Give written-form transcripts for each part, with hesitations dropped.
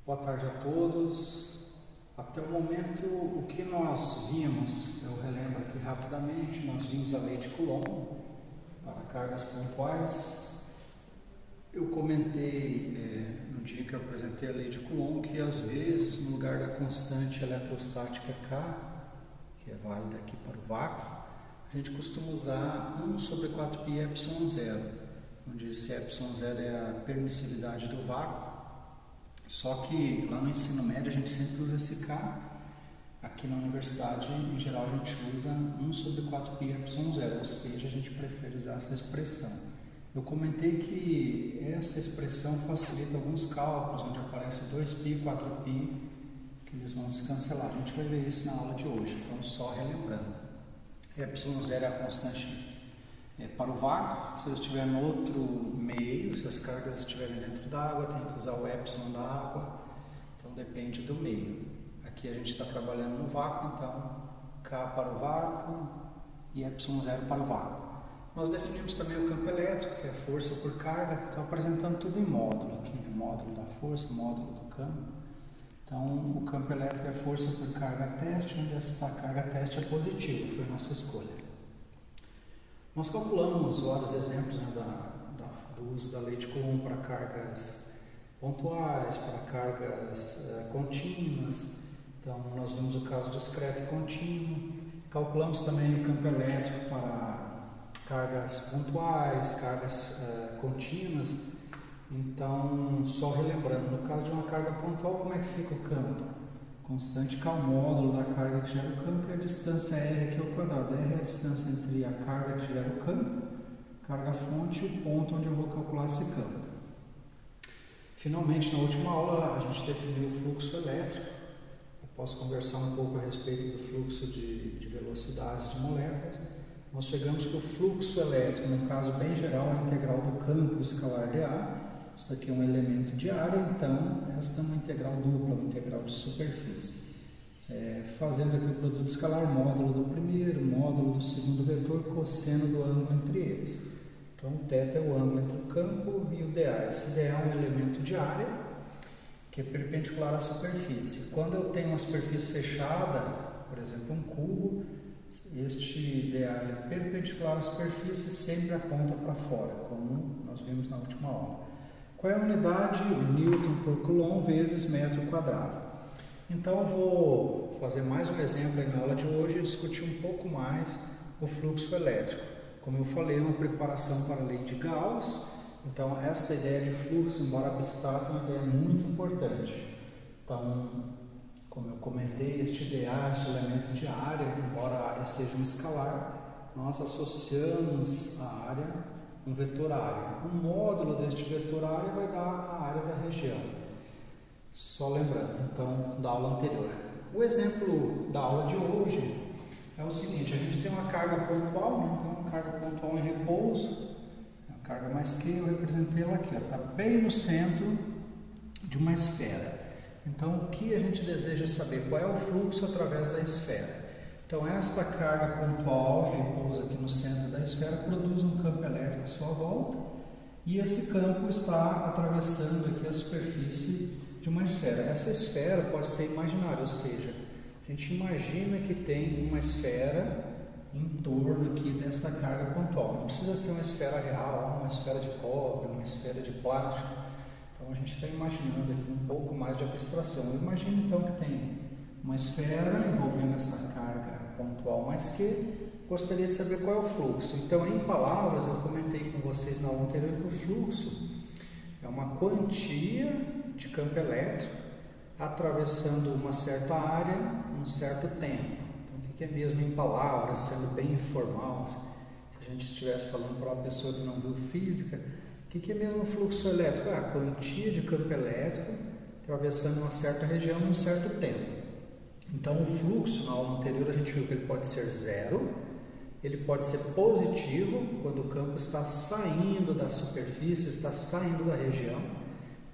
Boa tarde a todos. Até o momento, o que nós vimos, eu relembro aqui rapidamente, nós vimos a lei de Coulomb para cargas pontuais. Eu comentei no dia que eu apresentei a lei de Coulomb que às vezes, no lugar da constante eletrostática K, que é válida aqui para o vácuo, a gente costuma usar 1 sobre 4π ε0, onde esse ε0 é a permissividade do vácuo. Só que lá no ensino médio a gente sempre usa esse K, aqui na universidade em geral a gente usa 1 sobre 4π ε0, ou seja, a gente prefere usar essa expressão. Eu comentei que essa expressão facilita alguns cálculos, onde aparece 2π, 4π, que eles vão se cancelar. A gente vai ver isso na aula de hoje, então só relembrando. ε0 é a constante para o vácuo. Se eu estiver em outro meio, se as cargas estiverem dentro da água, tem que usar o epsilon da água, então depende do meio. Aqui a gente está trabalhando no vácuo, então K para o vácuo e ε0 para o vácuo. Nós definimos também o campo elétrico, que é força por carga. Estou apresentando tudo em módulo aqui, né? Módulo da força, módulo do campo. Então o campo elétrico é força por carga teste, onde essa carga teste é positiva, foi a nossa escolha. Nós calculamos vários exemplos, né, do uso da lei de Coulomb para cargas pontuais, para cargas contínuas. Então, nós vimos o caso discreto e contínuo. Calculamos também o campo elétrico para cargas pontuais, cargas contínuas. Então, só relembrando, no caso de uma carga pontual, como é que fica o campo? Constante K é o módulo da carga que gera o campo e a distância R aqui ao quadrado. R é a distância entre a carga que gera o campo, carga fonte e o ponto onde eu vou calcular esse campo. Finalmente, na última aula, a gente definiu o fluxo elétrico. Eu posso conversar um pouco a respeito do fluxo de velocidades de moléculas. Nós chegamos que o fluxo elétrico, no caso bem geral, é a integral do campo escalar dA. Isso daqui é um elemento de área, então esta é uma integral dupla, uma integral de superfície. Fazendo aqui o produto escalar, módulo do primeiro, módulo do segundo vetor, cosseno do ângulo entre eles. Então o θ é o ângulo entre o campo e o dA. Esse dA é um elemento de área, que é perpendicular à superfície. Quando eu tenho uma superfície fechada, por exemplo um cubo, este dA é perpendicular à superfície e sempre aponta para fora, como nós vimos na última aula. Qual é a unidade? O Newton por Coulomb vezes metro quadrado. Então eu vou fazer mais um exemplo aí na aula de hoje e discutir um pouco mais o fluxo elétrico. Como eu falei, é uma preparação para a lei de Gauss. Então esta ideia de fluxo, embora abstrata, é uma ideia muito importante. Então, como eu comentei, este dA, este elemento de área, embora a área seja um escalar, nós associamos a área um vetor área. Um módulo deste vetor área vai dar a área da região. Só lembrando, então, da aula anterior. O exemplo da aula de hoje é o seguinte: a gente tem uma carga pontual, né? Então, uma carga pontual em repouso, a carga mais Q, eu representei ela aqui, está bem no centro de uma esfera. Então, o que a gente deseja saber? Qual é o fluxo através da esfera? Então, esta carga pontual que repousa aqui no centro da esfera produz um campo elétrico à sua volta e esse campo está atravessando aqui a superfície de uma esfera. Essa esfera pode ser imaginária, ou seja, a gente imagina que tem uma esfera em torno aqui desta carga pontual. Não precisa ser uma esfera real, uma esfera de cobre, uma esfera de plástico. Então, a gente está imaginando aqui um pouco mais de abstração. Eu imagino então que tem uma esfera envolvendo essa carga pontual mais Q, gostaria de saber qual é o fluxo. Então, em palavras, eu comentei com vocês na aula anterior que o fluxo é uma quantia de campo elétrico atravessando uma certa área um certo tempo. Então, o que é mesmo em palavras, sendo bem informal, se a gente estivesse falando para uma pessoa que não viu física, o que é mesmo o fluxo elétrico? A quantia de campo elétrico atravessando uma certa região em um certo tempo. Então, o fluxo, na aula anterior, a gente viu que ele pode ser zero, ele pode ser positivo, quando o campo está saindo da superfície, está saindo da região,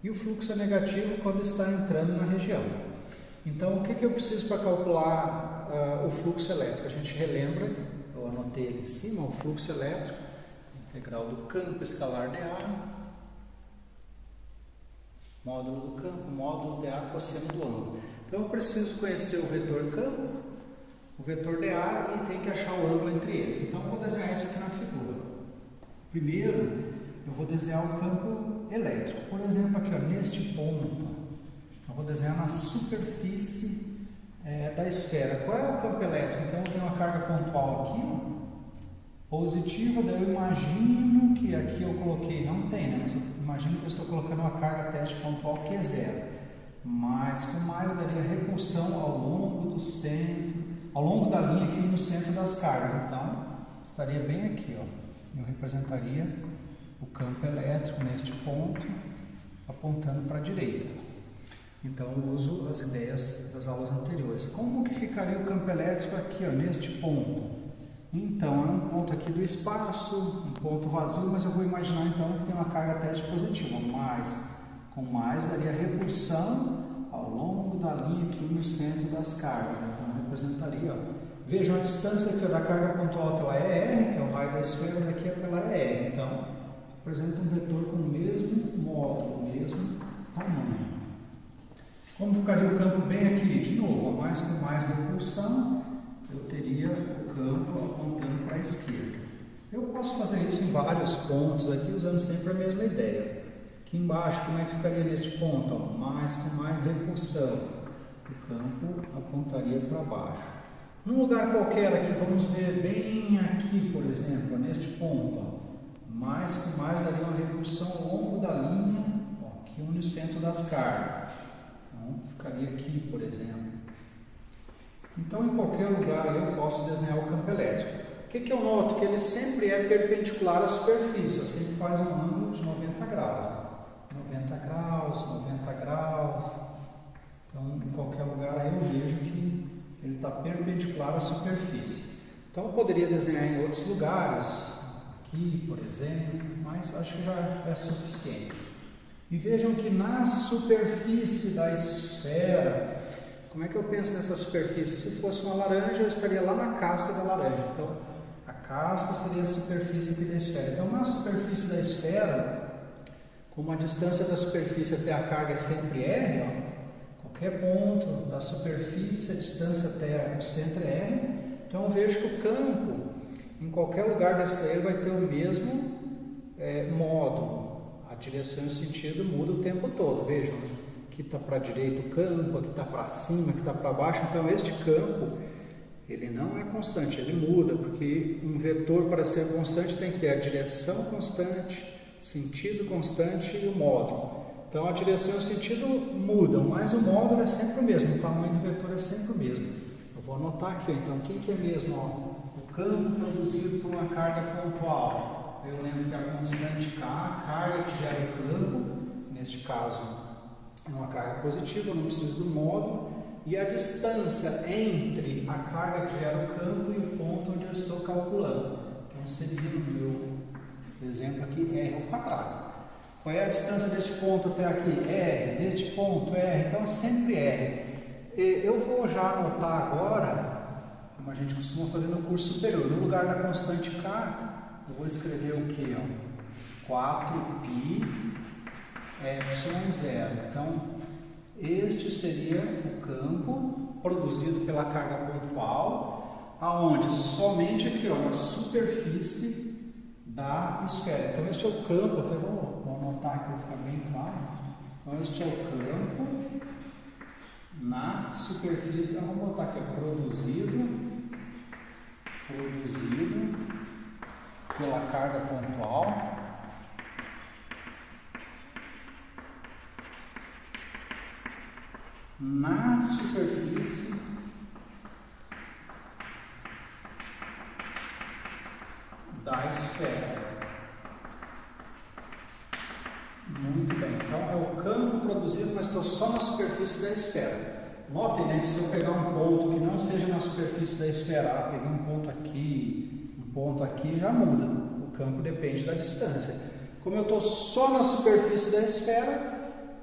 e o fluxo é negativo quando está entrando na região. Então, o que eu preciso para calcular o fluxo elétrico? A gente relembra, eu anotei ali em cima, o fluxo elétrico, integral do campo escalar dA, módulo do campo, módulo dA, cosseno do ângulo. Então eu preciso conhecer o vetor campo, o vetor dA e tem que achar o ângulo entre eles. Então eu vou desenhar isso aqui na figura. Primeiro, eu vou desenhar o campo elétrico. Por exemplo, aqui ó, neste ponto, eu vou desenhar na superfície da esfera. Qual é o campo elétrico? Então eu tenho uma carga pontual aqui, ó, positiva, daí eu imagino que aqui eu coloquei, não tem, né? Mas eu imagino que eu estou colocando uma carga teste pontual que é zero. Mas com mais daria repulsão ao longo do centro, ao longo da linha aqui no centro das cargas. Então, estaria bem aqui, ó. Eu representaria o campo elétrico neste ponto, apontando para a direita. Então, eu uso as ideias das aulas anteriores. Como que ficaria o campo elétrico aqui, ó, neste ponto? Então, é um ponto aqui do espaço, um ponto vazio, mas eu vou imaginar então que tem uma carga teste positiva, mas com mais daria repulsão ao longo da linha aqui no centro das cargas. Então, representaria, ó, vejam a distância aqui da carga pontual até lá é R, que é o raio da esfera, daqui até lá é R. Então, representa um vetor com o mesmo módulo, o mesmo tamanho. Como ficaria o campo bem aqui? De novo, com mais repulsão, eu teria o campo apontando para a esquerda. Eu posso fazer isso em vários pontos aqui, usando sempre a mesma ideia. Aqui embaixo, como é que ficaria neste ponto? Ó, com mais repulsão. O campo apontaria para baixo. Num lugar qualquer aqui, vamos ver bem aqui, por exemplo, neste ponto. Ó, com mais daria uma repulsão ao longo da linha, ó, que une o centro das cargas. Então, ficaria aqui, por exemplo. Então, em qualquer lugar eu posso desenhar o campo elétrico. O que eu noto? Que ele sempre é perpendicular à superfície, sempre faz um ângulo de 90 graus. 90 graus, 90 graus. Então, em qualquer lugar aí eu vejo que ele está perpendicular à superfície. Então, eu poderia desenhar em outros lugares, aqui, por exemplo, mas acho que já é suficiente. E vejam que na superfície da esfera, como é que eu penso nessa superfície? Se fosse uma laranja, eu estaria lá na casca da laranja. Então, a casca seria a superfície aqui da esfera. Então, na superfície da esfera, como a distância da superfície até a carga é sempre R, ó, qualquer ponto da superfície, a distância até o centro é R. Então, eu vejo que o campo, em qualquer lugar dessa aí, vai ter o mesmo módulo. A direção e o sentido muda o tempo todo, vejam. Aqui está para a direita o campo, aqui está para cima, aqui está para baixo. Então, este campo, ele não é constante, ele muda, porque um vetor, para ser constante, tem que ter a direção constante, sentido constante e o módulo. Então, a direção e o sentido mudam, mas o módulo é sempre o mesmo, o tamanho do vetor é sempre o mesmo. Eu vou anotar aqui, então, o que é mesmo? Ó, o campo produzido por uma carga pontual. Eu lembro que a constante K, a carga que gera o campo, neste caso, é uma carga positiva, eu não preciso do módulo, e a distância entre a carga que gera o campo e o ponto onde eu estou calculando. Então, seria no meu exemplo aqui R ao quadrado. Qual é a distância deste ponto até aqui? R. Deste ponto, R. Então, é sempre R. Eu vou já anotar agora, como a gente costuma fazer no curso superior, no lugar da constante K, eu vou escrever o que? 4π ε0. Então, este seria o campo produzido pela carga pontual, aonde somente aqui, ó, na superfície da esfera. Então, este é o campo, até vou anotar aqui para ficar bem claro. Então, este é o campo na superfície, então, vamos botar aqui, ó, produzido pela carga pontual na superfície da esfera. Muito bem, então é o campo produzido, mas estou só na superfície da esfera. Notem, né, que se eu pegar um ponto que não seja na superfície da esfera, pegar um ponto aqui, já muda. O campo depende da distância. Como eu estou só na superfície da esfera,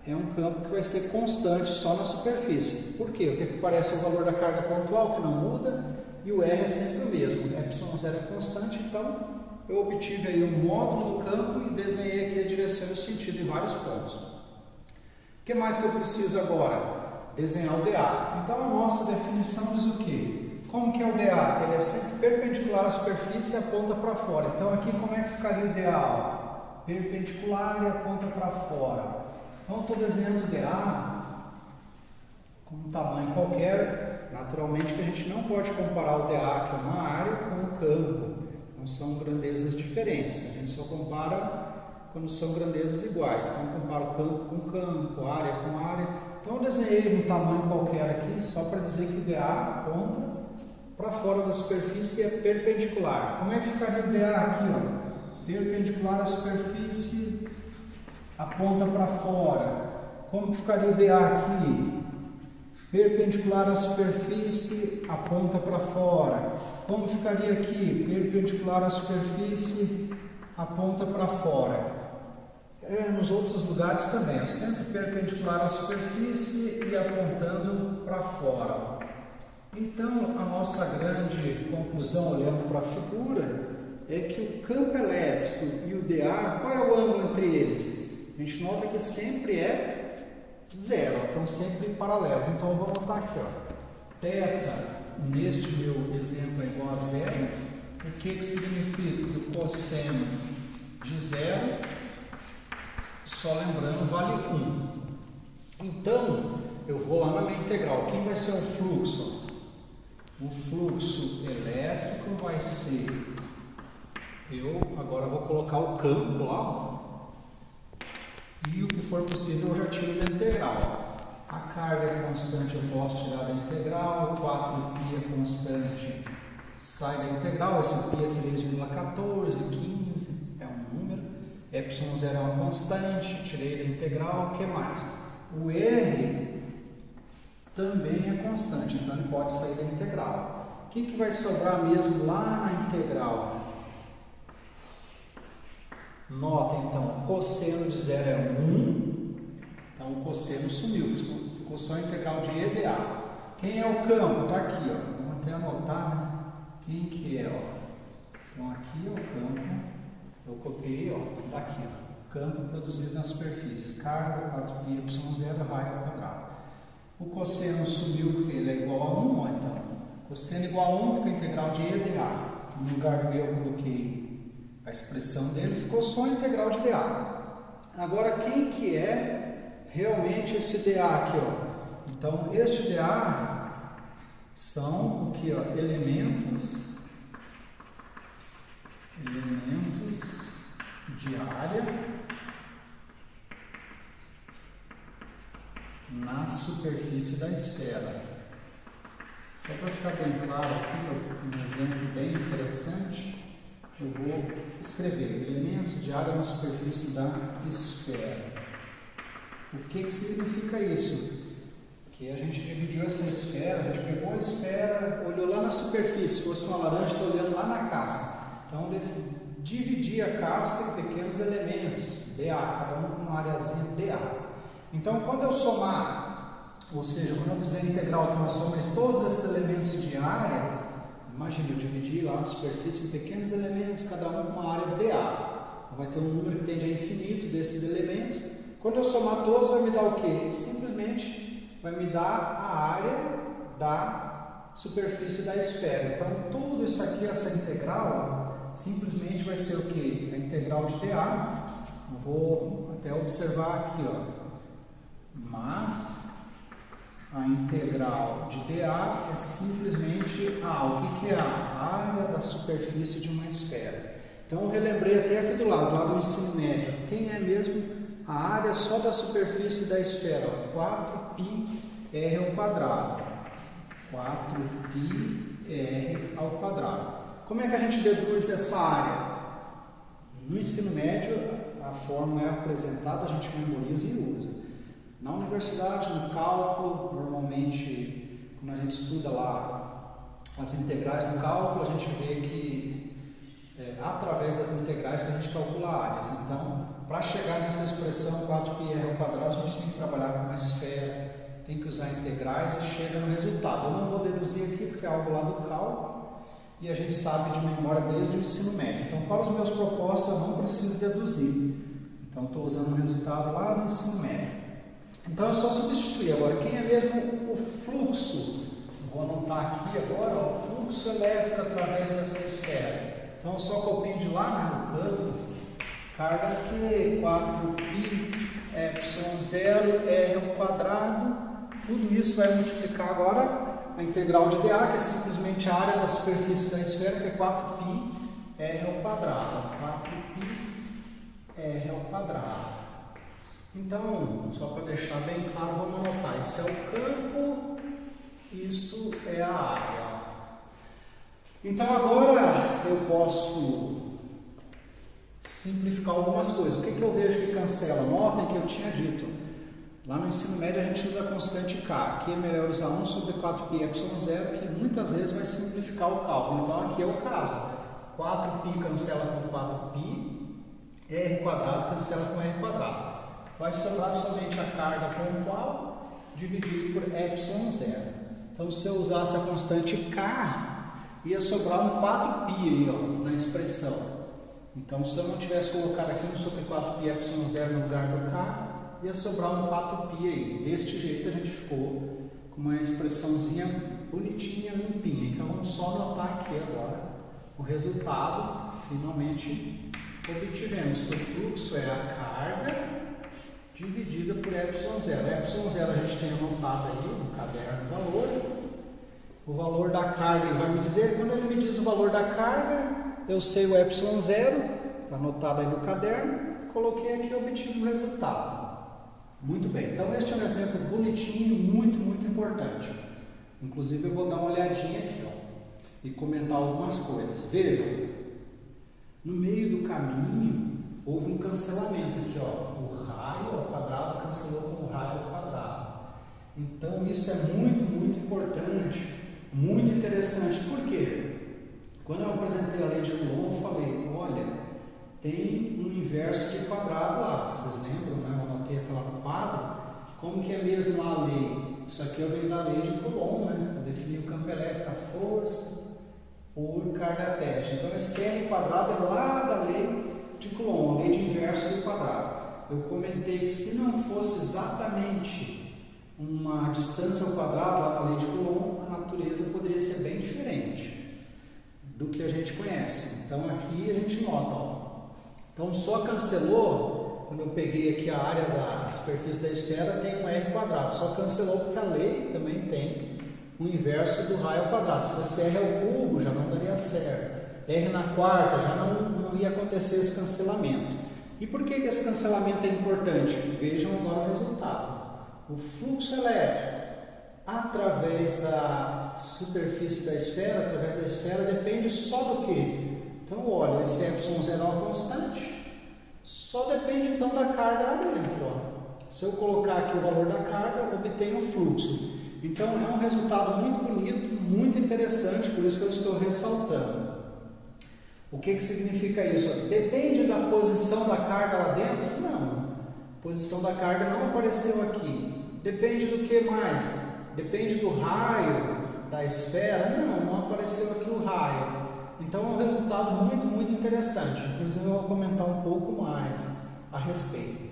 é um campo que vai ser constante só na superfície. Por quê? O que parece o valor da carga pontual, que não muda, e o R é sempre o mesmo. ε0 é constante, então eu obtive aí o módulo do campo e desenhei aqui a direção e o sentido em vários pontos. que mais que eu preciso agora? Desenhar o DA. Então a nossa definição diz o quê? Como que é o DA? Ele é sempre perpendicular à superfície e aponta para fora. Então aqui como é que ficaria o DA? Perpendicular e aponta para fora. Então estou desenhando o DA com um tamanho qualquer. Naturalmente que a gente não pode comparar o DA, que é uma área, com o campo. Não são grandezas diferentes. A gente só compara quando são grandezas iguais. Então eu comparo campo com campo, área com área. Então eu desenhei um tamanho qualquer aqui, só para dizer que o DA aponta para fora da superfície e é perpendicular. Como é que ficaria o DA aqui? Ó? Perpendicular à superfície, aponta para fora. Como que ficaria o DA aqui? Perpendicular à superfície, aponta para fora. Como ficaria aqui? Perpendicular à superfície, aponta para fora. Nos outros lugares também, sempre perpendicular à superfície e apontando para fora. Então, a nossa grande conclusão, olhando para a figura, é que o campo elétrico e o DA, qual é o ângulo entre eles? A gente nota que sempre é zero, estão sempre paralelos. Então, eu vou botar aqui, ó, θ, neste meu exemplo, é igual a zero. O que significa? Que o cosseno de zero, só lembrando, vale 1. Então, eu vou lá na minha integral. Quem vai ser o fluxo? O fluxo elétrico vai ser... Eu agora vou colocar o campo lá. E o que for possível eu já tiro da integral. A carga é constante, eu posso tirar da integral. 4π é constante, sai da integral. Esse π é 3,14, 15, é um número. ε0 é uma constante, tirei da integral. O que mais? O r também é constante, então ele pode sair da integral. O que vai sobrar mesmo lá na integral? Nota então, o cosseno de zero é 1, então o cosseno sumiu, ficou só a integral de e dA. Quem é o campo? Está aqui, ó. Vamos até anotar, né? Quem que é? Ó? Então aqui é o campo, eu copiei, ó, daqui, ó. Campo produzido na superfície, carga 4πε0 raio ao quadrado. O cosseno sumiu porque ele é igual a 1, ó, então. Cosseno igual a 1 fica a integral de e dA. No lugar do e eu coloquei a expressão dele, ficou só a integral de dA. Agora, quem que é realmente esse dA aqui, ó? Então, este dA são o que, ó? Elementos de área na superfície da esfera. Só para ficar bem claro aqui, ó, um exemplo bem interessante. Eu vou escrever elementos de área na superfície da esfera. O que significa isso? Que a gente dividiu essa esfera, a gente pegou a esfera, olhou lá na superfície, se fosse uma laranja, estou olhando lá na casca. Então, dividi a casca em pequenos elementos, dA, cada um com uma areazinha dA. Então, quando eu somar, ou seja, quando eu fizer a integral, que é uma soma de todos esses elementos de área, imagina, eu dividi lá a superfície em pequenos elementos, cada um com uma área dA. Então, vai ter um número que tende a infinito desses elementos. Quando eu somar todos, vai me dar o quê? Simplesmente vai me dar a área da superfície da esfera. Então, tudo isso aqui, essa integral, simplesmente vai ser o quê? A integral de dA. Eu vou até observar aqui, ó. Mas a integral de dA é simplesmente A. O que é A? A área da superfície de uma esfera. Então, eu relembrei até aqui do lado do ensino médio. Quem é mesmo a área só da superfície da esfera? 4πr ao quadrado. 4πr ao quadrado. Como é que a gente deduz essa área? No ensino médio, a fórmula é apresentada, a gente memoriza e usa. Na universidade, no cálculo, normalmente, quando a gente estuda lá as integrais do cálculo, a gente vê que através das integrais que a gente calcula áreas. Então, para chegar nessa expressão 4πr ao quadrado, a gente tem que trabalhar com uma esfera, tem que usar integrais e chega no resultado. Eu não vou deduzir aqui porque é algo lá do cálculo e a gente sabe de memória desde o ensino médio. Então, para os meus propósitos, eu não preciso deduzir. Então, estou usando o resultado lá no ensino médio. Então é só substituir. Agora, quem é mesmo o fluxo? Vou anotar aqui agora, ó, o fluxo elétrico através dessa esfera. Então eu só copio de lá, né, no campo, carga Q, 4π, ε0, R ao quadrado. Tudo isso vai multiplicar agora a integral de dA, que é simplesmente a área da superfície da esfera, que é 4π R ao quadrado. 4π R ao quadrado. Então, só para deixar bem claro, vamos anotar. Isso é o campo, isto é a área. Então agora eu posso simplificar algumas coisas. O que eu vejo que cancela? Notem que eu tinha dito. Lá no ensino médio a gente usa a constante K. Aqui é melhor usar 1 sobre 4π ε0, que muitas vezes vai simplificar o cálculo. Então aqui é o caso. 4π cancela com 4π, R quadrado cancela com R quadrado. Vai sobrar somente a carga pontual dividido por ε0. Então se eu usasse a constante K, ia sobrar um 4π aí, ó, na expressão. Então se eu não tivesse colocado aqui 1 sobre 4π ε0 no lugar do K, ia sobrar um 4π aí. Deste jeito a gente ficou com uma expressãozinha bonitinha, limpinha. Então vamos só anotar aqui agora o resultado. Finalmente obtivemos que o fluxo é a carga dividida por ε0. ε0 a gente tem anotado aí no caderno o valor. O valor da carga ele vai me dizer, quando ele me diz o valor da carga, eu sei o ε0, está anotado aí no caderno, coloquei aqui e obtive o resultado. Muito bem, então este é um exemplo bonitinho, muito importante. Inclusive eu vou dar uma olhadinha aqui, ó, e comentar algumas coisas. Vejam, no meio do caminho houve um cancelamento aqui, ó. O raio ao quadrado cancelou com o raio ao quadrado. Então isso é muito importante, muito interessante. Por quê? Quando eu apresentei a lei de Coulomb, eu falei, olha, tem um inverso de quadrado lá. Vocês lembram, né? Eu anotei até lá no quadro. Como que é mesmo lá a lei? Isso aqui eu venho da lei de Coulomb, né? Eu defini o campo elétrico, a força por carga teste. Então esse R quadrado é lá da lei de Coulomb, a lei de inverso do quadrado. Eu comentei que se não fosse exatamente uma distância ao quadrado lá na lei de Coulomb, a natureza poderia ser bem diferente do que a gente conhece. Então aqui a gente nota, ó. Então só cancelou, quando eu peguei aqui a área da superfície da esfera, tem um R quadrado. Só cancelou porque a lei também tem o inverso do raio ao quadrado. Se fosse R ao cubo, já não daria certo. R na quarta, já não ia acontecer esse cancelamento. E por que esse cancelamento é importante? Vejam agora o resultado. O fluxo elétrico através da superfície da esfera, através da esfera, depende só do quê? Então, olha, esse ε0 é uma constante, só depende então da carga lá dentro. Ó. Se eu colocar aqui o valor da carga, eu obtenho o fluxo. Então, é um resultado muito bonito, muito interessante, por isso que eu estou ressaltando. O que significa isso? Depende da posição da carga lá dentro? Não. A posição da carga não apareceu aqui. Depende do que mais? Depende do raio da esfera? Não apareceu aqui o raio. Então é um resultado muito interessante. Inclusive eu vou comentar um pouco mais a respeito.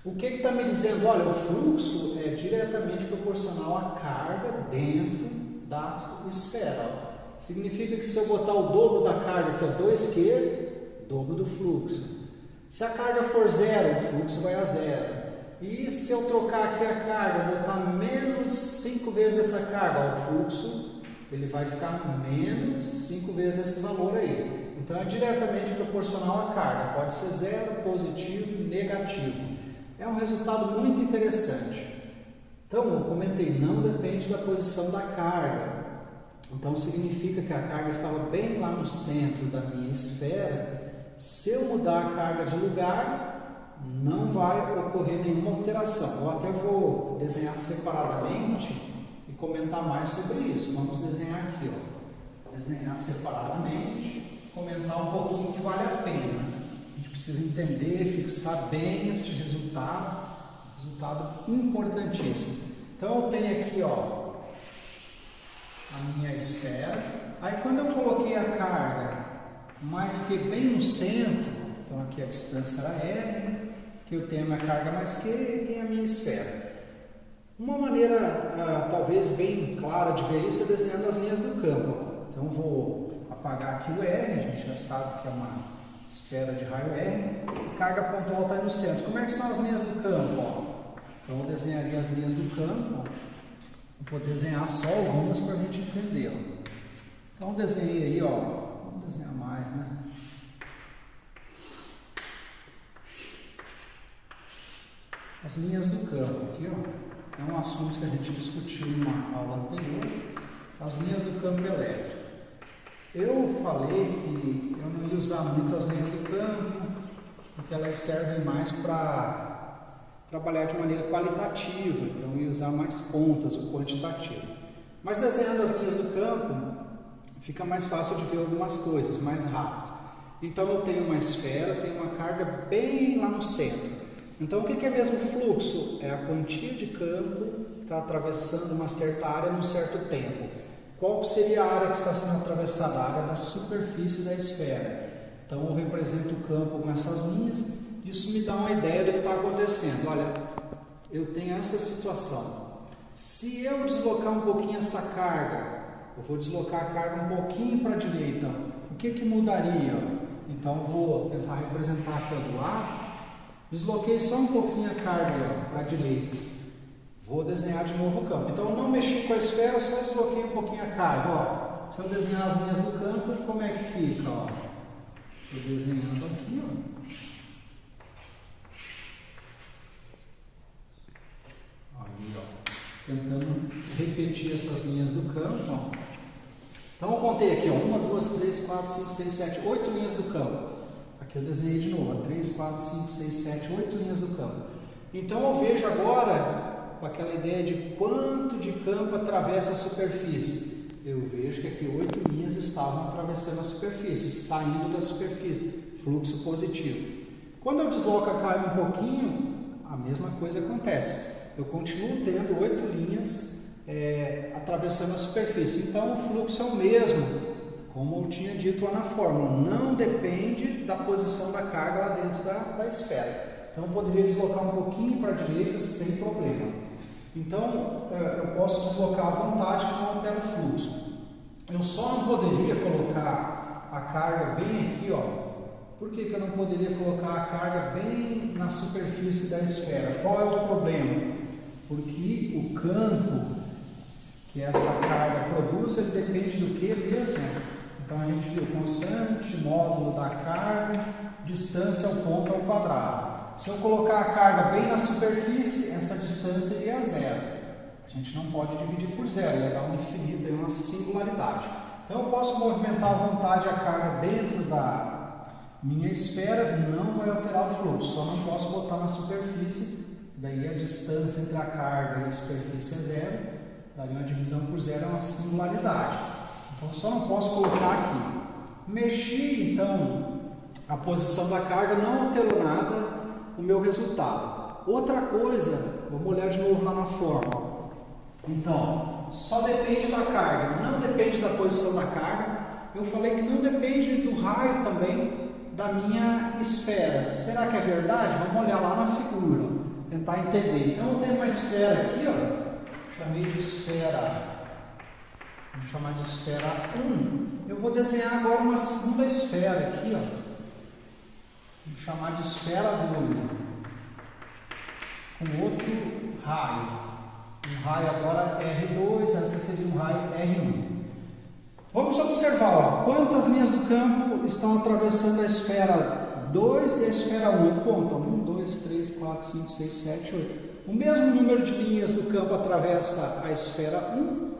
O que está me dizendo? Olha, o fluxo é diretamente proporcional à carga dentro da esfera. Significa que se eu botar o dobro da carga, que é 2Q, dobro do fluxo. Se a carga for zero, o fluxo vai a zero. E se eu trocar aqui a carga, botar menos 5 vezes essa carga, o fluxo ele vai ficar menos 5 vezes esse valor aí. Então é diretamente proporcional à carga. Pode ser zero, positivo e negativo. É um resultado muito interessante. Então eu comentei, não depende da posição da carga. Então significa que a carga estava bem lá no centro da minha esfera. Se eu mudar a carga de lugar, não vai ocorrer nenhuma alteração. Eu até vou desenhar separadamente e comentar mais sobre isso. Vamos desenhar aqui, ó. Desenhar separadamente, comentar um pouquinho que vale a pena. A gente precisa entender, fixar bem este resultado importantíssimo. Então eu tenho aqui, ó, a minha esfera. Aí quando eu coloquei a carga mais que bem no centro, então aqui a distância era R, que eu tenho a minha carga mais que e tenho a minha esfera. Uma maneira talvez bem clara de ver isso é desenhando as linhas do campo. Então vou apagar aqui o R, a gente já sabe que é uma esfera de raio R, a carga pontual está aí no centro. Como é que são as linhas do campo? Então eu desenharia as linhas do campo, vou desenhar só algumas para a gente entender. Então desenhei aí, vamos desenhar mais, né? As linhas do campo aqui, é um assunto que a gente discutiu numa aula anterior, as linhas do campo elétrico. Eu falei que eu não ia usar muito as linhas do campo, porque elas servem mais para trabalhar de maneira qualitativa, então eu ia usar mais contas, o quantitativo. Mas desenhando as linhas do campo, fica mais fácil de ver algumas coisas, mais rápido. Então eu tenho uma esfera, tenho uma carga bem lá no centro. Então o que é mesmo fluxo? É a quantia de campo que está atravessando uma certa área num certo tempo. Qual seria a área que está sendo atravessada? A área da superfície da esfera. Então eu represento o campo com essas linhas. Isso me dá uma ideia do que está acontecendo. Olha, eu tenho essa situação. Se eu deslocar um pouquinho essa carga, eu vou deslocar a carga um pouquinho para a direita, o que mudaria? Então vou tentar representar aqui do lado. Desloquei só um pouquinho a carga para a direita. Vou desenhar de novo o campo. Então eu não mexi com a esfera, só desloquei um pouquinho a carga. Se eu desenhar as linhas do campo, como é que fica? Estou desenhando aqui, tentando repetir essas linhas do campo. Então eu contei aqui, 1, 2, 3, 4, 5, 6, 7, 8 linhas do campo. Aqui eu desenhei de novo, 3, 4, 5, 6, 7, 8 linhas do campo. Então eu vejo agora, com aquela ideia de quanto de campo atravessa a superfície. Eu vejo que aqui 8 linhas estavam atravessando a superfície, saindo da superfície, fluxo positivo. Quando eu desloco a carga um pouquinho, a mesma coisa acontece. Eu continuo tendo 8 linhas atravessando a superfície. Então o fluxo é o mesmo, como eu tinha dito lá na fórmula, não depende da posição da carga lá dentro da esfera. Então eu poderia deslocar um pouquinho para a direita sem problema. Então eu posso deslocar à vontade que não altera o fluxo. Eu só não poderia colocar a carga bem aqui, Por que eu não poderia colocar a carga bem na superfície da esfera? Qual é o problema? Porque o campo que essa carga produz, ele depende do que mesmo? Então a gente viu constante, módulo da carga, distância ao ponto ao quadrado. Se eu colocar a carga bem na superfície, essa distância iria a zero. A gente não pode dividir por zero, ia dar um infinito, uma singularidade. Então eu posso movimentar à vontade a carga dentro da minha esfera, não vai alterar o fluxo, só não posso botar na superfície. Daí a distância entre a carga e a superfície é zero, daí uma divisão por zero é uma singularidade. Então só não posso colocar aqui. Mexi então a posição da carga, não alterou nada o meu resultado. Outra coisa, vamos olhar de novo lá na fórmula. Então, só depende da carga, não depende da posição da carga. Eu falei que não depende do raio também da minha esfera. Será que é verdade? Vamos olhar lá na figura. Tentar entender. Então eu tenho uma esfera aqui, chamei de esfera, vamos chamar de esfera 1. Eu vou desenhar agora uma segunda esfera aqui, vamos chamar de esfera 2, com outro raio. Um raio agora R2, essa teria um raio R1. Vamos observar, quantas linhas do campo estão atravessando a esfera 2 e a esfera 1. Conta, 1, 2, 3, 4, 5, 6, 7, 8. O mesmo número de linhas do campo atravessa a esfera 1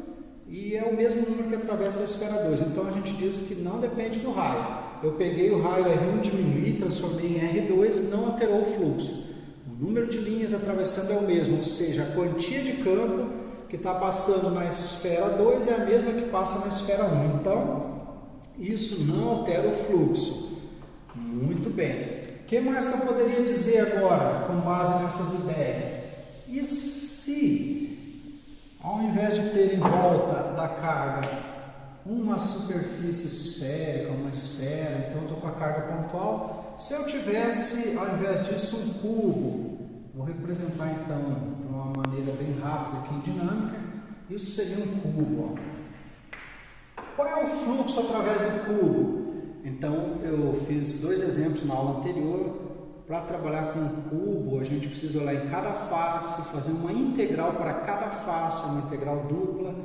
e é o mesmo número que atravessa a esfera 2. Então a gente diz que não depende do raio. Eu peguei o raio R1, diminuí, transformei em R2, não alterou o fluxo. O número de linhas atravessando é o mesmo, ou seja, a quantia de campo que está passando na esfera 2 é a mesma que passa na esfera 1. Então, isso não altera o fluxo. Muito bem. O que mais que eu poderia dizer agora, com base nessas ideias? E se, ao invés de ter em volta da carga uma superfície esférica, uma esfera, então eu estou com a carga pontual, se eu tivesse, ao invés disso, um cubo, vou representar então de uma maneira bem rápida dinâmica, isso seria um cubo. Ó. Qual é o fluxo através do cubo? Então, eu fiz 2 exemplos na aula anterior. Para trabalhar com um cubo, a gente precisa olhar em cada face, fazer uma integral para cada face, uma integral dupla.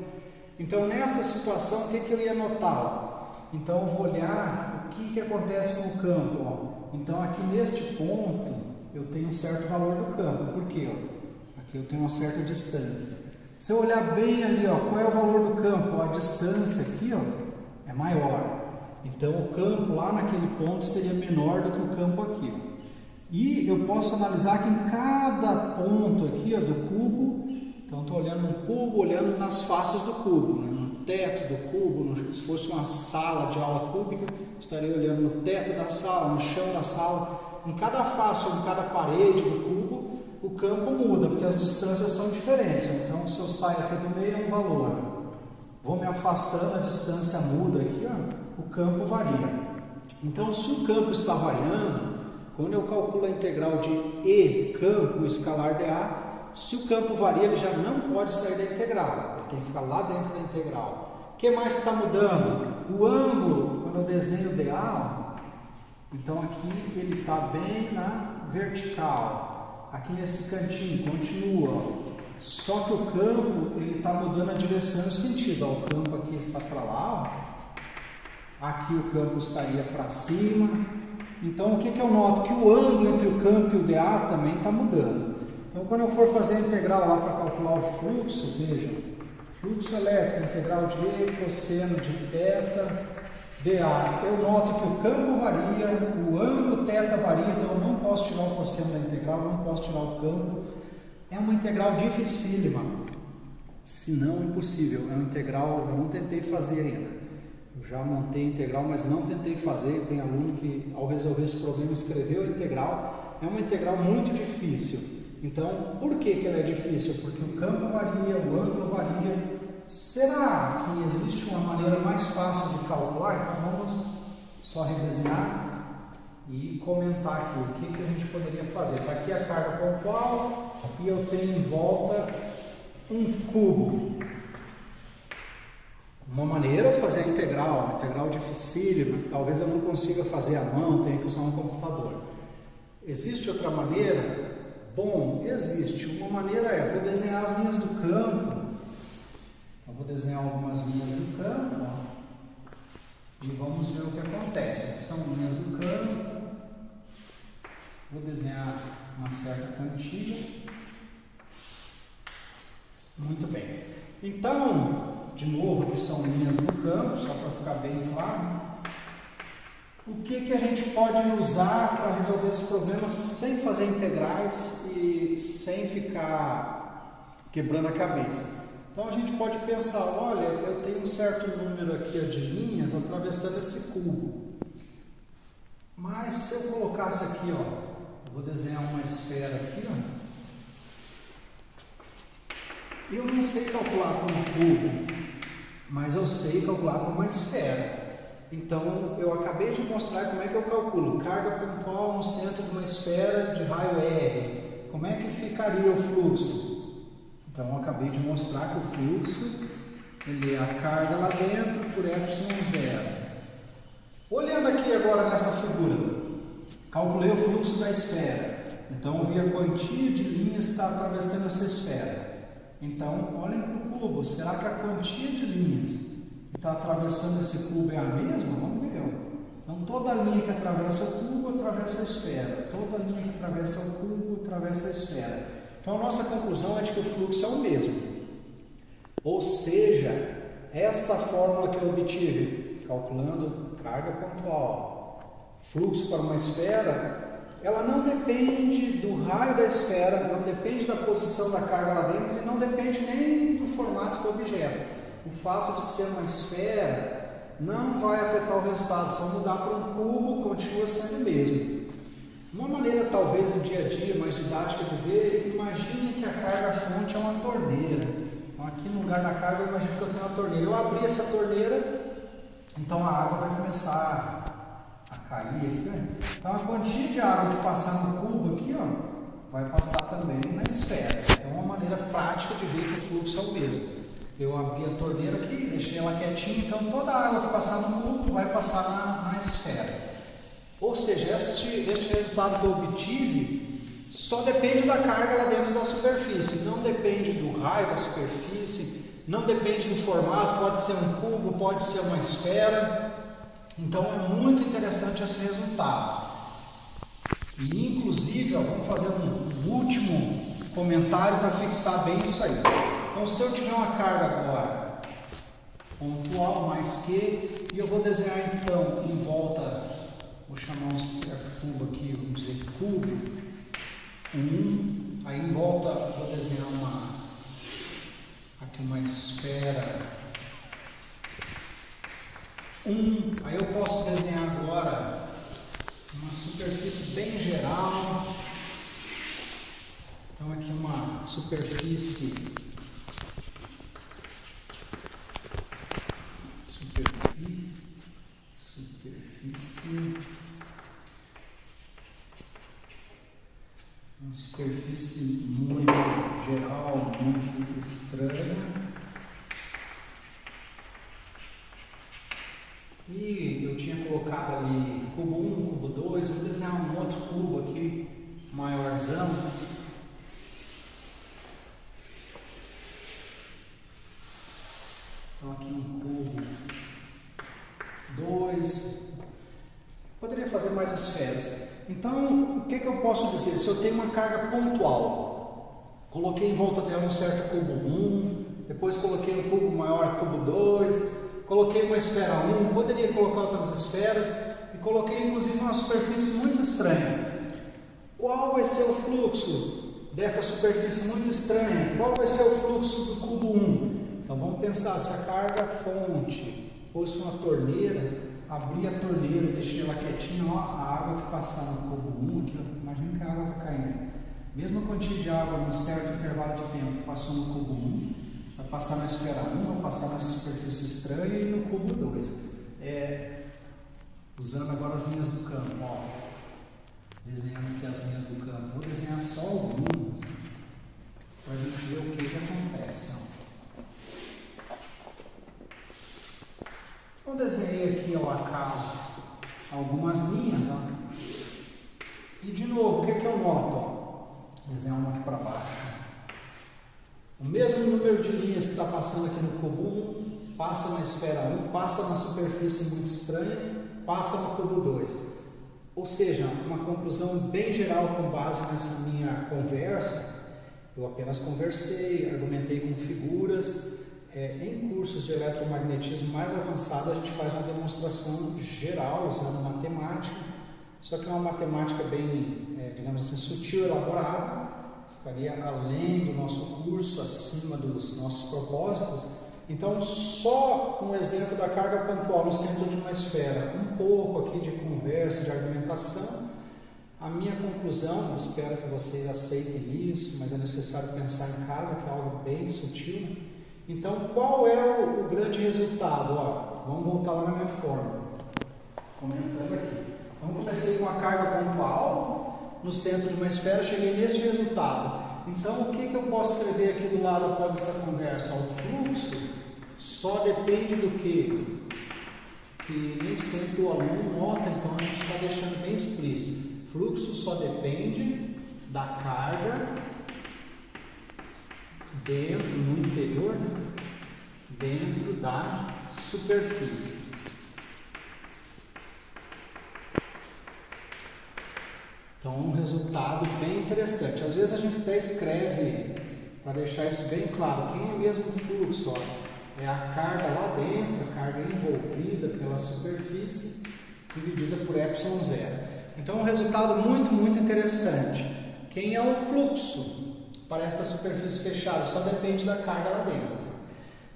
Então, nessa situação, o que eu ia notar? Então, eu vou olhar o que acontece com o campo. Ó. Então, aqui neste ponto, eu tenho um certo valor do campo. Por quê? Ó? Aqui eu tenho uma certa distância. Se eu olhar bem ali, ó, qual é o valor do campo? Ó, a distância aqui ó, é maior. Então, o campo lá naquele ponto seria menor do que o campo aqui. Ó. E eu posso analisar que em cada ponto aqui ó, do cubo, então estou olhando um cubo, olhando nas faces do cubo, né? No teto do cubo, se fosse uma sala de aula cúbica, estaria olhando no teto da sala, no chão da sala. Em cada face ou em cada parede do cubo, o campo muda, porque as distâncias são diferentes. Então, se eu saio aqui do meio é um valor. Ó. Vou me afastando, a distância muda aqui, ó, o campo varia. Então, se o campo está variando, quando eu calculo a integral de E, campo, escalar dA, se o campo varia, ele já não pode sair da integral. Ele tem que ficar lá dentro da integral. O que mais que está mudando? O ângulo, quando eu desenho dA, então aqui ele está bem na vertical. Aqui nesse cantinho, continua. Só que o campo, ele está mudando a direção e o sentido. Ó, o campo aqui está para lá. Ó. Aqui o campo estaria para cima. Então, o que eu noto? Que o ângulo entre o campo e o dA também está mudando. Então, quando eu for fazer a integral lá para calcular o fluxo, veja, fluxo elétrico, integral de E, cosseno de θ, dA. Eu noto que o campo varia, o ângulo θ varia, então eu não posso tirar o cosseno da integral, não posso tirar o campo. É uma integral dificílima, se não impossível. É uma integral, eu não tentei fazer ainda. Eu já montei a integral, mas não tentei fazer. Tem aluno que, ao resolver esse problema, escreveu a integral. É uma integral muito difícil. Então, por que ela é difícil? Porque o campo varia, o ângulo varia. Será que existe uma maneira mais fácil de calcular? Então, vamos só redesenhar e comentar aqui o que a gente poderia fazer. Está aqui a carga pontual e eu tenho em volta um cubo. Uma maneira é fazer a integral, uma integral dificílima, talvez eu não consiga fazer à mão, tenha que usar um computador. Existe outra maneira? Bom, existe. Uma maneira é, vou desenhar as linhas do campo. Então, vou desenhar algumas linhas do campo, ó, e vamos ver o que acontece. Aqui são linhas do campo. Vou desenhar uma certa quantia. Muito bem. Então, de novo, aqui são linhas do campo, só para ficar bem claro. O que a gente pode usar para resolver esse problema sem fazer integrais e sem ficar quebrando a cabeça? Então, a gente pode pensar, olha, eu tenho um certo número aqui de linhas atravessando esse cubo. Mas se eu colocasse aqui, ó, eu vou desenhar uma esfera aqui, ó. Eu não sei calcular com um cubo, mas eu sei calcular com uma esfera. Então, eu acabei de mostrar como é que eu calculo carga pontual no centro de uma esfera de raio R. Como é que ficaria o fluxo? Então, eu acabei de mostrar que o fluxo ele é a carga lá dentro por ε0. Olhando aqui agora nessa figura, calculei o fluxo da esfera. Então, eu vi a quantia de linhas que está atravessando essa esfera. Então, olhem para o cubo. Será que a quantia de linhas que está atravessando esse cubo é a mesma? Vamos ver. Então, toda linha que atravessa o cubo, atravessa a esfera. Toda linha que atravessa o cubo, atravessa a esfera. Então, a nossa conclusão é de que o fluxo é o mesmo. Ou seja, esta fórmula que eu obtive, calculando carga pontual, fluxo para uma esfera, ela não depende do raio da esfera, não depende da posição da carga lá dentro e não depende nem do formato do objeto. O fato de ser uma esfera não vai afetar o resultado. Se eu mudar para um cubo, continua sendo o mesmo. Uma maneira, talvez, no dia a dia, mais didática de ver, imagine que a carga fonte é uma torneira. Então, aqui no lugar da carga, eu imagino que eu tenho uma torneira. Eu abri essa torneira, então a água vai começar a cair aqui, né? Então a quantia de água que passar no cubo aqui, ó, vai passar também na esfera. Então uma maneira prática de ver que o fluxo é o mesmo. Eu abri a torneira aqui, deixei ela quietinha, então toda a água que passar no cubo vai passar na esfera. Ou seja, este resultado que eu obtive só depende da carga lá dentro da superfície, não depende do raio da superfície, não depende do formato, pode ser um cubo, pode ser uma esfera. Então é muito interessante esse resultado. E inclusive, vamos fazer um último comentário para fixar bem isso aí. Então, se eu tiver uma carga agora pontual mais que, e eu vou desenhar então em volta, vou chamar um certo cubo aqui, vamos dizer cubo 1, aí em volta vou desenhar aqui uma esfera 1, aí eu posso desenhar agora uma superfície bem geral. Então aqui uma superfície muito geral, muito estranha. E eu tinha colocado ali cubo 1, cubo 2, vou desenhar um outro cubo aqui, maiorzão. Então aqui um cubo 2. Poderia fazer mais esferas. Então, o que eu posso dizer? Se eu tenho uma carga pontual, coloquei em volta dela um certo cubo 1, depois coloquei um cubo maior, cubo 2, coloquei uma esfera 1, poderia colocar outras esferas e coloquei inclusive uma superfície muito estranha. Qual vai ser o fluxo dessa superfície muito estranha? Qual vai ser o fluxo do cubo 1? Então vamos pensar, se a carga fonte fosse uma torneira, abri a torneira, deixei ela quietinha, ó, a água que passar no cubo 1, aqui, imagina que a água está caindo. Mesma quantia de água num certo intervalo de tempo que passou no cubo 1, vai passar na esfera 1, vai passar na superfície estranha e no cubo 2. Usando agora as linhas do campo, ó, desenhando aqui as linhas do campo, vou desenhar só algumas para a gente ver o que acontece. Ó. Eu desenhei aqui ao acaso algumas linhas, ó. E de novo, o que eu noto? Ó? Desenhar uma aqui para baixo. O mesmo número de linhas que está passando aqui no cubo 1, passa na esfera 1, passa na superfície muito estranha, passa no cubo 2. Ou seja, uma conclusão bem geral com base nessa minha conversa. Eu apenas conversei, argumentei com figuras. Em cursos de eletromagnetismo mais avançado, a gente faz uma demonstração geral usando matemática, só que é uma matemática bem, digamos assim, sutil, elaborada, ficaria além do nosso curso, acima dos nossos propósitos. Então, só um exemplo da carga pontual no centro de uma esfera, um pouco aqui de conversa, de argumentação, a minha conclusão, espero que vocês aceitem isso, mas é necessário pensar em casa, que é algo bem sutil, né? Então, qual é o grande resultado? Ó, vamos voltar lá na minha forma, comentando aqui. Então, comecei com a carga pontual no centro de uma esfera, cheguei neste resultado. Então, o que eu posso escrever aqui do lado após essa conversa? O fluxo só depende do quê? Que nem sempre o aluno nota, então a gente está deixando bem explícito. Fluxo só depende da carga dentro, no interior, né? Dentro da superfície. Então, um resultado bem interessante. Às vezes a gente até escreve, para deixar isso bem claro, quem é mesmo o fluxo? Ó, é a carga lá dentro, a carga envolvida pela superfície, dividida por ε0. Então, um resultado muito, muito interessante. Quem é o fluxo para esta superfície fechada? Só depende da carga lá dentro.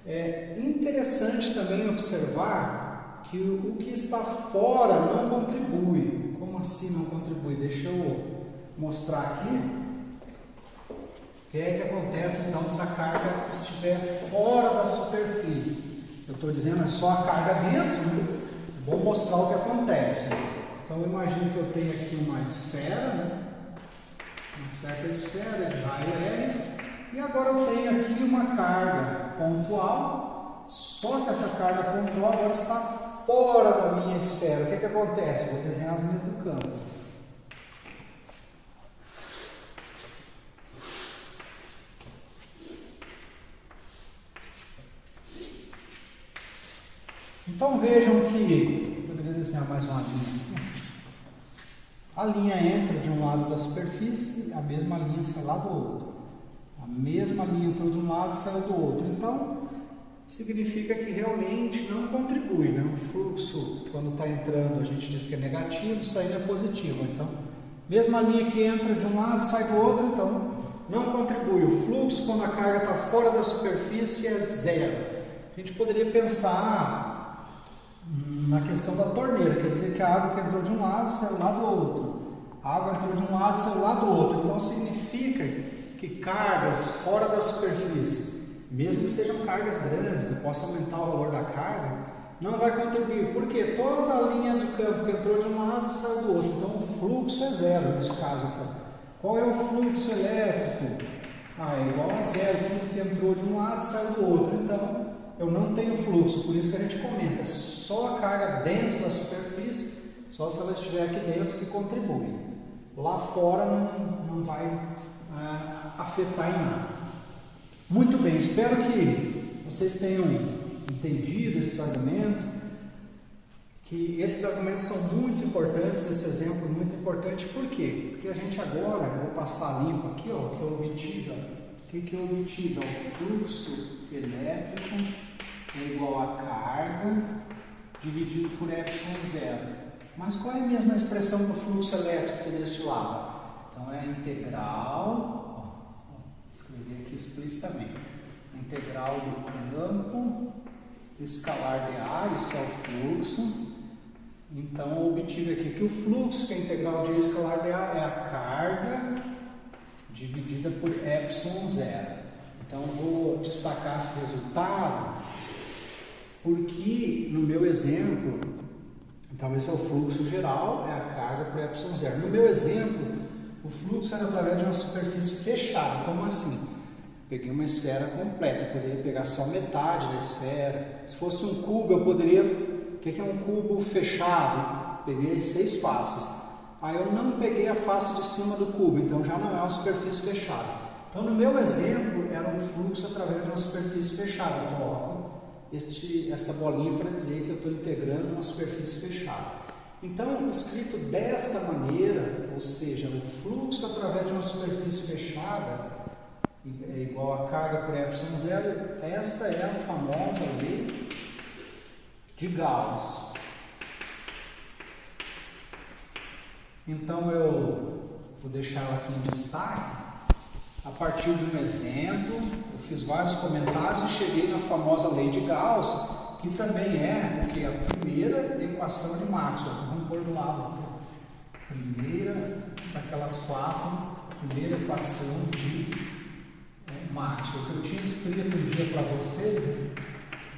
É interessante também observar que o que está fora não contribui. Como assim não contribui? Deixa eu mostrar aqui. O que é que acontece então se a carga estiver fora da superfície? Eu estou dizendo é só a carga dentro, né? Vou mostrar o que acontece. Então eu imagino que eu tenho aqui uma esfera, né? Uma certa esfera de raio R, E agora eu tenho aqui uma carga pontual, só que essa carga pontual agora está fora da minha esfera. O que que acontece? Eu vou desenhar as linhas do campo. Então vejam que, eu poderia desenhar mais uma linha aqui. A linha entra de um lado da superfície, a mesma linha sai lá do outro. A mesma linha entrou de um lado e saiu do outro. Então, significa que realmente não contribui, né? O fluxo, quando está entrando, a gente diz que é negativo, saindo é positivo. Então, mesma linha que entra de um lado e sai do outro, então, não contribui. O fluxo, quando a carga está fora da superfície, é zero. A gente poderia pensar na questão da torneira, quer dizer que a água que entrou de um lado saiu lá do outro. A água entrou de um lado e saiu lá do outro. Então significa que cargas fora da superfície, mesmo que sejam cargas grandes, eu posso aumentar o valor da carga, não vai contribuir, porque toda a linha de campo que entrou de um lado e saiu do outro. Então o fluxo é zero nesse caso aqui. Qual é o fluxo elétrico? É igual a zero, tudo que entrou de um lado e saiu do outro. Então eu não tenho fluxo, por isso que a gente comenta, só a carga dentro da superfície, só se ela estiver aqui dentro que contribui. Lá fora não vai afetar em nada. Muito bem, espero que vocês tenham entendido esses argumentos, que esses argumentos são muito importantes, esse exemplo é muito importante. Por quê? Porque a gente agora, eu vou passar limpo aqui, ó, o que eu obtive, o fluxo elétrico é igual a carga dividido por ε0. Mas qual é a mesma expressão do fluxo elétrico deste lado? Então é a integral, escrevi aqui explicitamente, a integral do campo escalar de A, isso é o fluxo. Então eu obtive aqui que o fluxo, que é a integral de escalar de A, é a carga dividida por ε0. Então eu vou destacar esse resultado porque no meu exemplo, então esse é o fluxo geral, é a carga por ε0. No meu exemplo, o fluxo era através de uma superfície fechada. Como assim? Peguei uma esfera completa, eu poderia pegar só metade da esfera. Se fosse um cubo, eu poderia... O que é um cubo fechado? Peguei 6 faces. Aí eu não peguei a face de cima do cubo, então já não é uma superfície fechada. Então no meu exemplo, era um fluxo através de uma superfície fechada. Eu coloco esta bolinha para dizer que eu estou integrando uma superfície fechada. Então, escrito desta maneira, ou seja, o fluxo através de uma superfície fechada é igual a carga por ε0, esta é a famosa lei de Gauss. Então eu vou deixar ela aqui em destaque. A partir de um exemplo, eu fiz vários comentários e cheguei na famosa lei de Gauss, que também é o que? A primeira equação de Maxwell. Vamos pôr do lado aqui. Primeira daquelas 4, primeira equação de Maxwell, que eu tinha escrito um dia para vocês. Na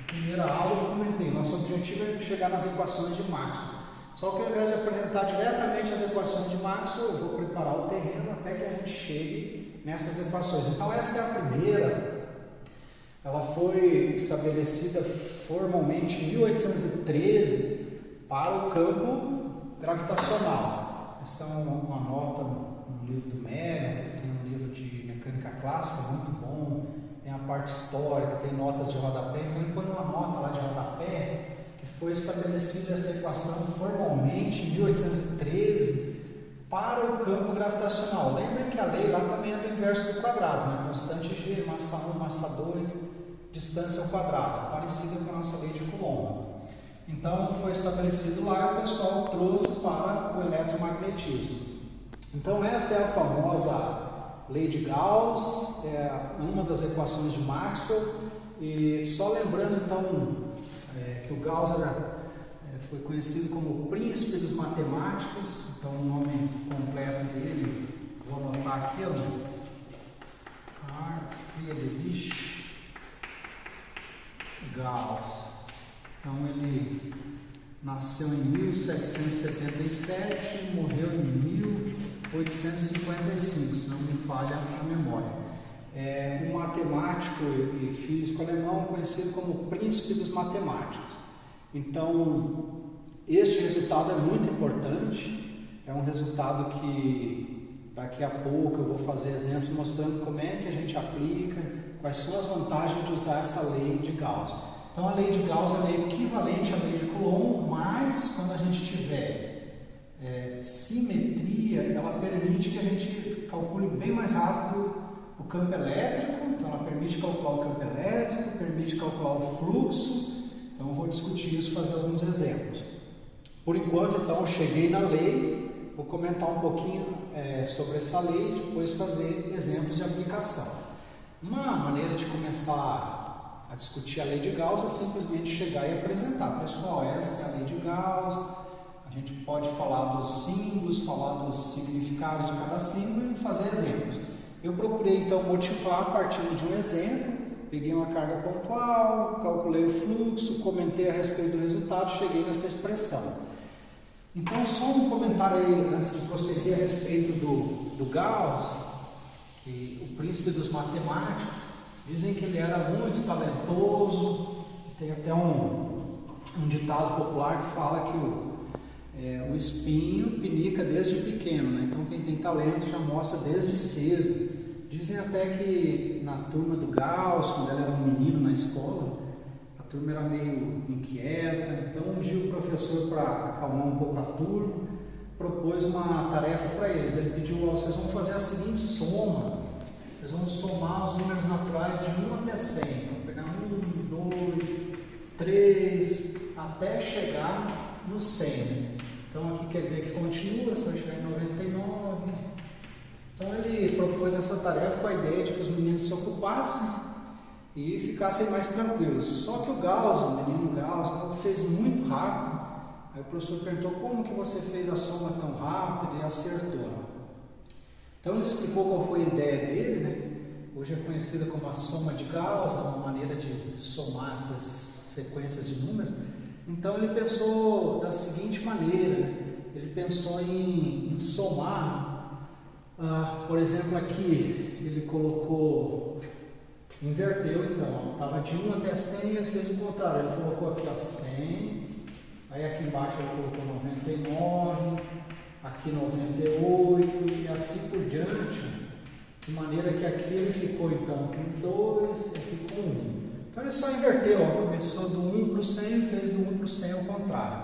primeira aula eu comentei, nosso objetivo é chegar nas equações de Maxwell. Só que ao invés de apresentar diretamente as equações de Maxwell, eu vou preparar o terreno até que a gente chegue nessas equações. Então esta é a primeira. Ela foi estabelecida formalmente em 1813 para o campo gravitacional. Esta é uma nota no livro do Merrill, tem um livro de mecânica clássica muito bom, tem a parte histórica, tem notas de rodapé, então ele põe uma nota lá de rodapé que foi estabelecida essa equação formalmente em 1813 para o campo gravitacional. Lembrem que a lei lá também é do inverso do quadrado, né? Constante G, massa 1, massa 2, distância ao quadrado, parecida com a nossa lei de Coulomb. Então foi estabelecido lá e o pessoal trouxe para o eletromagnetismo. Então esta é a famosa lei de Gauss, é uma das equações de Maxwell. E só lembrando então que o Gauss foi conhecido como o príncipe dos matemáticos. Então o nome completo dele, vou anotar aqui, Carl Friedrich Gauss. Então ele nasceu em 1777 e morreu em 1855, se não me falha a memória. é um matemático e físico alemão conhecido como o príncipe dos matemáticos. Então, este resultado é muito importante, é um resultado que daqui a pouco eu vou fazer exemplos mostrando como é que a gente aplica, quais são as vantagens de usar essa lei de Gauss. Então, a lei de Gauss é equivalente à lei de Coulomb, mas quando a gente tiver simetria, ela permite que a gente calcule bem mais rápido o campo elétrico. Então, ela permite calcular o campo elétrico, permite calcular o fluxo. Então, eu vou discutir isso, fazer alguns exemplos. Por enquanto, então, eu cheguei na lei, vou comentar um pouquinho sobre essa lei e depois fazer exemplos de aplicação. Uma maneira de começar a discutir a lei de Gauss é simplesmente chegar e apresentar. Pessoal, esta é a lei de Gauss, a gente pode falar dos símbolos, falar dos significados de cada símbolo e fazer exemplos. Eu procurei, então, motivar a partir de um exemplo. Peguei uma carga pontual, calculei o fluxo, comentei a respeito do resultado, cheguei nessa expressão. Então, só um comentário aí, antes de prosseguir a respeito do Gauss, que o príncipe dos matemáticos, dizem que ele era muito talentoso. Tem até um ditado popular que fala que o espinho pinica desde pequeno, né? Então, quem tem talento já mostra desde cedo. Dizem até que na turma do Gauss, quando ele era um menino na escola, a turma era meio inquieta. Então, um dia o professor, para acalmar um pouco a turma, propôs uma tarefa para eles. Ele pediu: vocês vão fazer a seguinte soma, vocês vão somar os números naturais de 1 até 100. Então, pegar 1, 2, 3, até chegar no 100. Então, aqui quer dizer que continua, você vai chegar em 99. Então, ele propôs essa tarefa com a ideia de que os meninos se ocupassem e ficassem mais tranquilos. Só que o Gauss, o menino Gauss, fez muito rápido. Aí o professor perguntou: como que você fez a soma tão rápido? E acertou. Então, ele explicou qual foi a ideia dele, né? Hoje é conhecida como a soma de Gauss, uma maneira de somar essas sequências de números. Então, ele pensou da seguinte maneira, né? Ele pensou em somar. Por exemplo, aqui ele colocou, inverteu, então, estava de 1 até 100, ele fez o contrário, ele colocou aqui 100, aí aqui embaixo ele colocou 99, aqui 98 e assim por diante, de maneira que aqui ele ficou então com 2 e aqui com 1. Então ele só inverteu, começou do 1 para o 100 e fez do 1 para o 100 ao contrário.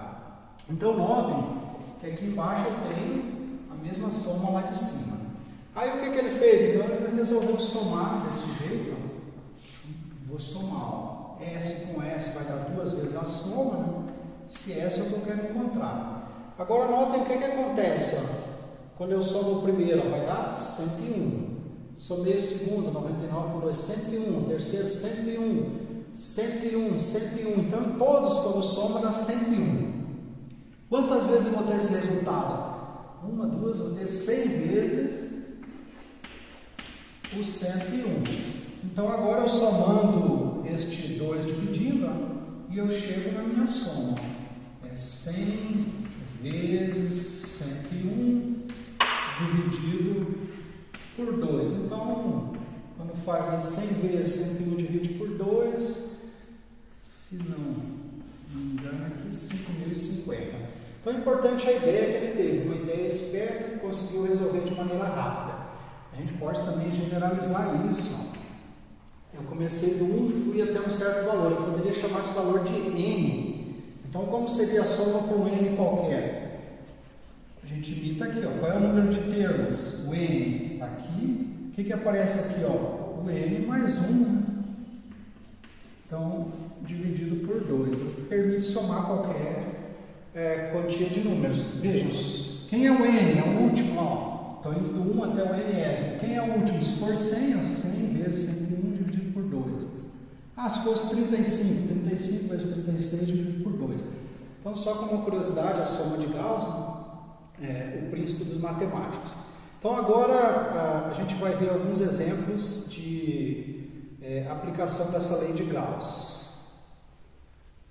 Então notem que aqui embaixo eu tenho a mesma soma lá de cima. Aí o que ele fez? Então ele resolveu somar desse jeito. Vou somar, S com S vai dar 2 vezes a soma, né? Se S eu quero encontrar. Agora notem o que acontece, quando eu somo o primeiro, vai dar 101. Somei o segundo, 99 por 2, 101. O terceiro, 101. 101, 101. Então todos quando soma dá 101. Quantas vezes eu vou ter esse resultado? 1, 2, vou ter 100 vezes o 101. Então agora eu somando este 2 dividindo, e eu chego na minha soma. É 100 vezes 101 dividido por 2. Então, quando faz aí 100 vezes 101 divide por 2, se não me engano aqui, 5.050. Então, é importante a ideia que ele teve, uma ideia esperta que conseguiu resolver de maneira rápida. A gente pode também generalizar isso. Eu comecei do 1, fui até um certo valor. Eu poderia chamar esse valor de N. Então, como seria a soma com N qualquer? A gente imita aqui, qual é o número de termos? O N está aqui. O que aparece aqui? O N mais 1. Então, dividido por 2. Permite somar qualquer quantia de números. Vejam, quem é o N? É o último, Então, indo do 1 até o Nésimo. Quem é o último? Se for 100, 100 vezes 101 dividido por 2. Se fosse 35, 35 vezes 36 dividido por 2. Então, só como uma curiosidade, a soma de Gauss, o príncipe dos matemáticos. Então, agora a gente vai ver alguns exemplos de aplicação dessa lei de Gauss.